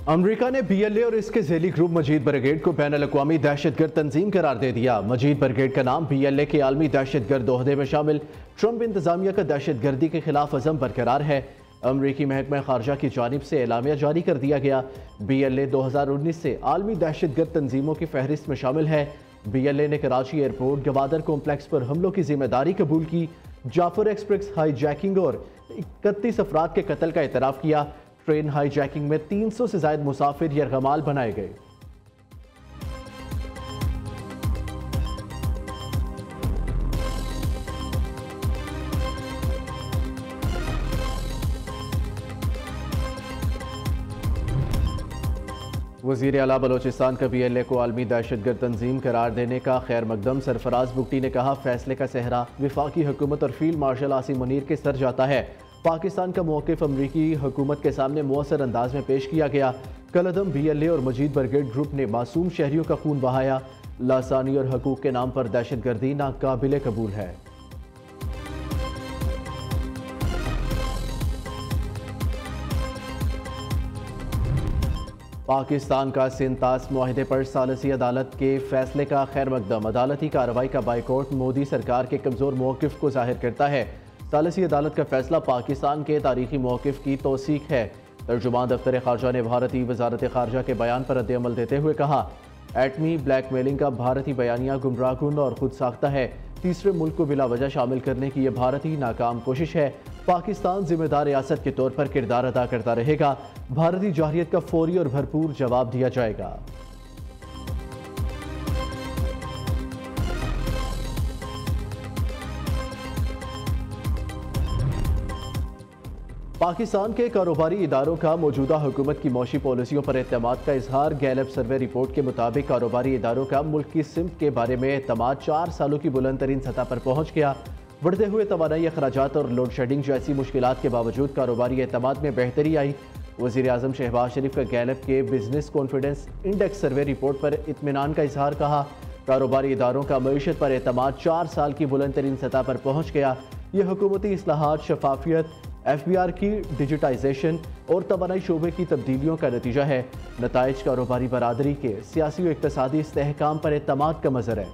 अमरीका ने BLA और इसके झेली ग्रुप मजीद ब्रिगेड को बैनुल-अक़वामी दहशतगर्द तंजीम करार दे दिया। मजीद ब्रिगेड का नाम BLA के आलमी दहशतगर्द ओहदे में शामिल ट्रंप इंतजामिया का दहशतगर्दी के खिलाफ अज़म बरकरार है। अमरीकी महकमा खारजा की जानिब से एलामिया जारी कर दिया गया। BLA 2019 से आलमी दहशतगर्द तंजीमों की फहरिस्त में शामिल है। BLA ने कराची एयरपोर्ट गवादर कॉम्प्लेक्स पर हमलों की जिम्मेदारी कबूल की। जाफर एक्सप्रेस हाईजैकिंग और 31 अफराद के कत्ल का एतराफ़ किया। ट्रेन हाईजैकिंग में 300 से ज्यादा मुसाफिर यरगमाल बनाए गए। वज़ीर आला बलोचिस्तान का BLA को आलमी दहशतगर्द तंजीम करार देने का खैर मकदम। सरफराज बुगटी ने कहा, फैसले का सेहरा विफाकी हुकूमत और फील्ड मार्शल आसिम मुनीर के सर जाता है। पाकिस्तान का मौक़िफ़ अमरीकी हुकूमत के सामने मुअस्सर अंदाज में पेश किया गया। कलअदम BLA और मजीद ब्रिगेड ग्रुप ने मासूम शहरियों का खून बहाया। लासानी और हकूक़ के नाम पर दहशतगर्दी नाकाबिले कबूल है। पाकिस्तान का सिंतास मुआहिदे पर सालसी अदालत के फैसले का खैर मकदम। अदालती कार्रवाई का बाइकआउट मोदी सरकार के कमज़ोर मौक़िफ़ को जाहिर करता है। सालसी अदालत का फैसला पाकिस्तान के तारीखी मौक़िफ़ की तौसीक है। तर्जुमान दफ्तर खारजा ने भारतीय वजारत खारजा के बयान पर रद्द-ए-अमल देते हुए कहा, एटमी ब्लैकमेलिंग का भारतीय बयानिया गुमराहकुन और खुद साख्ता है। तीसरे मुल्क को बिला वजह शामिल करने की यह भारतीय नाकाम कोशिश है। पाकिस्तान जिम्मेदार रियासत के तौर पर किरदार अदा करता रहेगा। भारतीय जाहिरियत का फौरी और भरपूर जवाब दिया जाएगा। पाकिस्तान के कारोबारी इदारों का मौजूदा हुकूमत की मौशी पॉलिसियों पर एतमाद का इजहार। गैलप सर्वे रिपोर्ट के मुताबिक कारोबारी इदारों का मुल्क की सिमत के बारे में एतमाद 4 सालों की बुलंद तरीन सतह पर पहुँच गया। बढ़ते हुए तवानाई अखराजात और लोड शेडिंग जैसी मुश्किलात के बावजूद कारोबारी एतमाद में बेहतरी आई। वज़ीर आज़म शहबाज शरीफ का गैलप के business confidence index survey report पर इत्मीनान का इजहार कहा। कारोबारी इदारों का मईशत पर एतमाद 4 साल की बुलंद तरीन सतह पर पहुँच गया। यह हुकूमती इस्लाहात, शफाफियत, FBR की डिजिटाइजेशन और तवानाई शोबे की तब्दीलियों का नतीजा है। नताइज कारोबारी बरादरी के सियासी और इक़्तिसादी इस्तेहकाम पर एतमाद का मज़र है।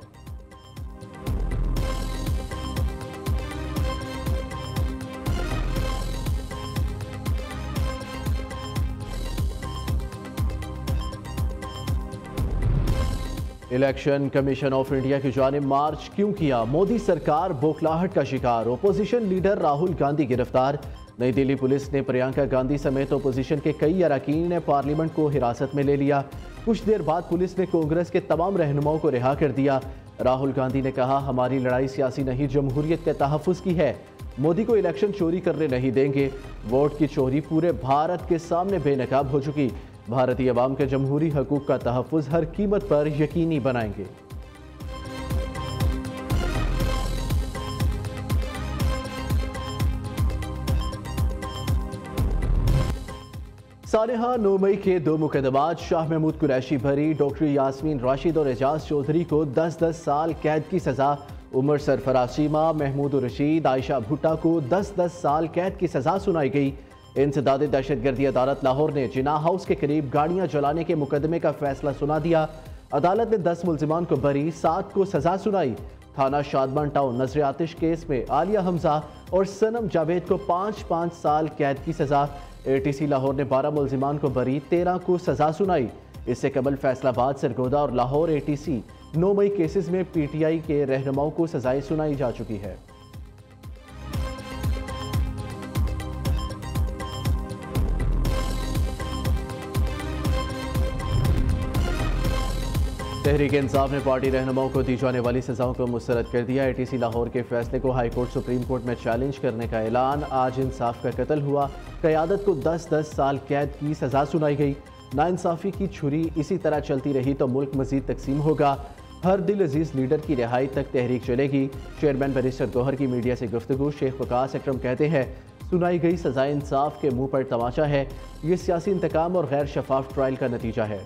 इलेक्शन कमीशन ऑफ इंडिया की जानिब मार्च क्यों किया? मोदी सरकार बौखलाहट का शिकार। ओपोजिशन लीडर राहुल गांधी गिरफ्तार। नई दिल्ली पुलिस ने प्रियंका गांधी समेत ओपोजिशन के कई अरकान ने पार्लियामेंट को हिरासत में ले लिया। कुछ देर बाद पुलिस ने कांग्रेस के तमाम रहनुमाओं को रिहा कर दिया। राहुल गांधी ने कहा, हमारी लड़ाई सियासी नहीं, जमहूरियत के तहफ़्फ़ुज़ की है। मोदी को इलेक्शन चोरी करने नहीं देंगे। वोट की चोरी पूरे भारत के सामने बेनकाब हो चुकी। भारतीय अवाम के जमहूरी हकूक़ का तहफ़्फ़ुज़ हर कीमत पर यकीनी बनाएंगे। सानेहा 9 मई के 2 मुकदमात शाह महमूद कुरैशी भरी, डॉक्टर यास्मीन राशिद और एजाज चौधरी को 10-10 साल कैद की सज़ा। उमर सरफराज चीमा, महमूद रशीद, आयशा भुट्टा को 10-10 साल कैद की सज़ा सुनाई गई। इंसदाद दहशतगर्दी अदालत लाहौर ने जिना हाउस के करीब गाड़ियां जलाने के मुकदमे का फैसला सुना दिया। अदालत ने 10 मुल्जिमान को बरी, 7 को सजा सुनाई। थाना शादमान टाउन नजर आतिश केस में आलिया हमजा और सनम जावेद को 5-5 साल कैद की सजा। ATC लाहौर ने 12 मुल्जिमान को बरी, 13 को सजा सुनाई। इससे कबल फैसलाबाद, सरगोदा और लाहौर ATC 9 मई केसेस में PTI के रहनुमाओं को सजाएं सुनाई जा चुकी है। तहरीक इंसाफ ने पार्टी रहनुमाओं को दी जाने वाली सजाओं को मुस्तरद कर दिया। ATC लाहौर के फैसले को हाई कोर्ट, सुप्रीम कोर्ट में चैलेंज करने का ऐलान। आज इंसाफ का कत्ल हुआ। क़यादत को 10-10 साल कैद की सजा सुनाई गई। नाइंसाफ़ी की छुरी इसी तरह चलती रही तो मुल्क मजीद तकसीम होगा। हर दिल अजीज लीडर की रिहाई तक तहरीक चलेगी। चेयरमैन बैरिस्टर गौहर की मीडिया से गुफ्तगू। शेख वकास अकरम कहते हैं, सुनाई गई सजाएं इंसाफ के मुंह पर तमाचा है। ये सियासी इंतकाम और गैर शफाफ ट्रायल का नतीजा है।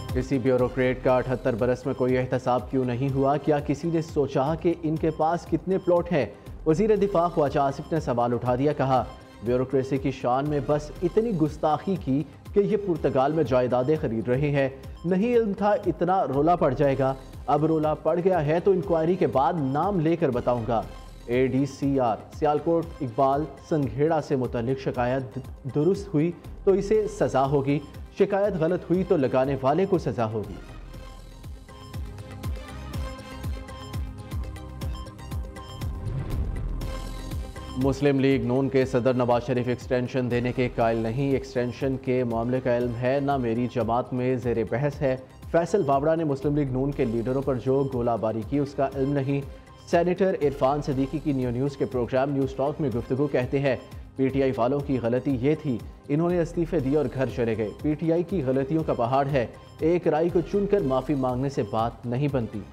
किसी ब्यूरोक्रेट का 78 बरस में कोई एहतसाब क्यों नहीं हुआ? क्या किसी ने सोचा कि इनके पास कितने प्लॉट हैं? वजीर दिफा ख्वाजा आसिफ ने सवाल उठा दिया। कहा, ब्यूरोक्रेसी की शान में बस इतनी गुस्ताखी की कि ये पुर्तगाल में जायदादें खरीद रहे हैं। नहीं इल्म था इतना रोला पड़ जाएगा। अब रोला पड़ गया है तो इंक्वायरी के बाद नाम लेकर बताऊंगा। ADCR सियालकोट इकबाल संघेड़ा से मुतल्लिक शिकायत दुरुस्त हुई तो इसे सजा होगी, शिकायत गलत हुई तो लगाने वाले को सजा होगी। मुस्लिम लीग नून के सदर नवाज शरीफ एक्सटेंशन देने के कायल नहीं। एक्सटेंशन के मामले का इल्म है ना मेरी जमात में ज़ेर बहस है। फैसल बावड़ा ने मुस्लिम लीग नून के लीडरों पर जो गोलाबारी की उसका इल्म नहीं। सेनेटर इरफान सदीकी की न्यूज़ के प्रोग्राम न्यूज़ टॉक में गुफ्तगू कहते हैं, PTI वालों की गलती ये थी, इन्होंने इस्तीफे दिए और घर चले गए। PTI की गलतियों का पहाड़ है, एक राय को चुनकर माफ़ी मांगने से बात नहीं बनती।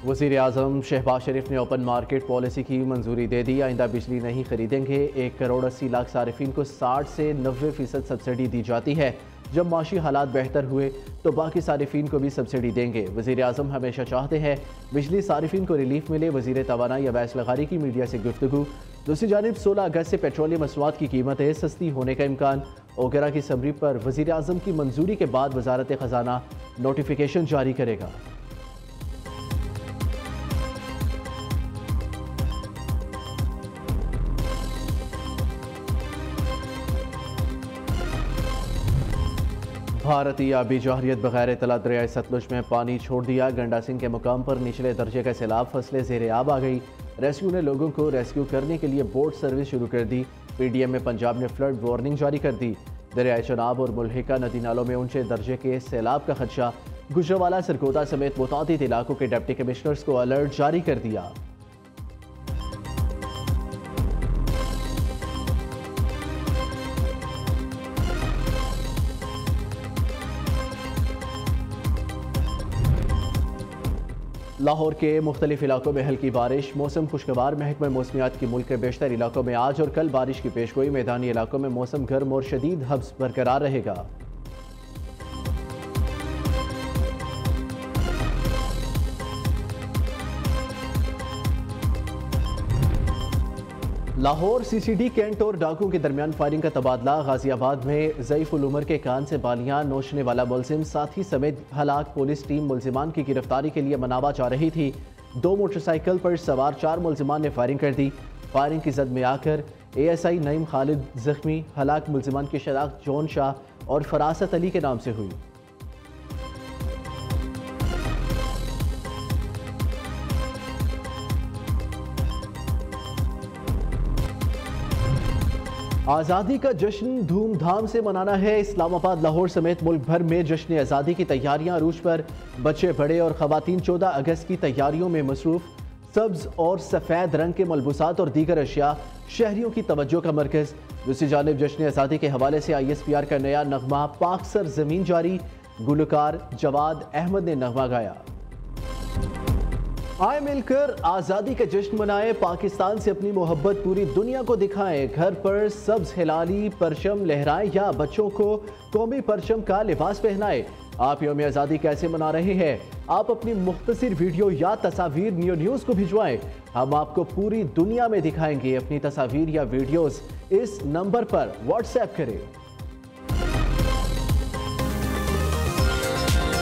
वज़ीर आज़म शहबाज शरीफ ने ओपन मार्केट पॉलिसी की मंजूरी दे दी। आइंदा बिजली नहीं खरीदेंगे। 1 करोड़ 80 लाख सारिफिन को 60 से 90% सब्सिडी दी जाती है। जब माशी हालात बेहतर हुए तो बाकी सारिफिन को भी सब्सिडी देंगे। वज़ीर आज़म हमेशा चाहते हैं बिजली सारिफिन को रिलीफ मिले। वज़ीर तवानाई अवैस लगारी की मीडिया से गुफ्तगू। दूसरी जानिब 16 अगस्त से पेट्रोलियम मसनूआत की कीमतें सस्ती होने का इम्कान। ओगरा की समरी पर वज़ीर आज़म की मंजूरी के बाद वजारत ख़जाना नोटिफिकेशन जारी करेगा। भारतीय आबी जौहरियत बगैर इतला दरियाए सतलुज में पानी छोड़ दिया। गंडा सिंह के मुकाम पर निचले दर्जे का सैलाब, फसलें ज़ेरे आब आ गई। रेस्क्यू ने लोगों को रेस्क्यू करने के लिए बोट सर्विस शुरू कर दी। PDM में पंजाब ने फ्लड वार्निंग जारी कर दी। दरियाए चनाब और मुल्हिका नदी नालों में ऊंचे दर्जे के सैलाब का खदशा। गुजरावाला सरगोदा समेत मुतादिद इलाकों के डिप्टी कमिश्नर्स को अलर्ट जारी कर दिया। लाहौर के मुख्तलिफ इलाकों में हल्की बारिश, मौसम खुशगवार। महकमा मौसमियात की मुल्क के बेशतर इलाकों में आज और कल बारिश की पेशगोई। मैदानी इलाकों में मौसम गर्म और शदीद हब्स बरकरार रहेगा। लाहौर CCD कैंट और डाकुओं के दरमियान फायरिंग का तबादला। गाजियाबाद में ज़ईफ उल उमर के कान से बालियां नोचने वाला मुलजिम साथी समेत हलाक। पुलिस टीम मुलजिमान की गिरफ्तारी के लिए मनावा जा रही थी। 2 मोटरसाइकिल पर सवार 4 मुलजिमान ने फायरिंग कर दी। फायरिंग की जद में आकर ASI नईम खालिद जख्मी। हलाक मुलजिमान की शनाख्त जॉन शाह और फरासत अली के नाम से हुई। आज़ादी का जश्न धूमधाम से मनाना है। इस्लामाबाद, लाहौर समेत मुल्क भर में जश्न आज़ादी की तैयारियां अरूज पर। बच्चे, बड़े और ख़वातीन 14 अगस्त की तैयारियों में मसरूफ़। सब्ज़ और सफ़ेद रंग के मलबूसात और दीगर अशिया शहरियों की तवज्जो का मरकज़। दूसरी जानिब जश्न आज़ादी के हवाले से ISPR का नया नगमा पाक सर ज़मीन जारी। गुलकार जवाद अहमद ने नगमा गाया। आए मिलकर आज़ादी का जश्न मनाएं, पाकिस्तान से अपनी मोहब्बत पूरी दुनिया को दिखाएं। घर पर सब्ज हिलाली परचम लहराएं या बच्चों को कौमी परचम का लिबास पहनाएं। आप यौम आज़ादी कैसे मना रहे हैं? आप अपनी मुख्तसर वीडियो या तस्वीर न्यूज़ को भिजवाएं। हम आपको पूरी दुनिया में दिखाएंगे। अपनी तस्वीर या वीडियोस इस नंबर पर व्हाट्सएप करें।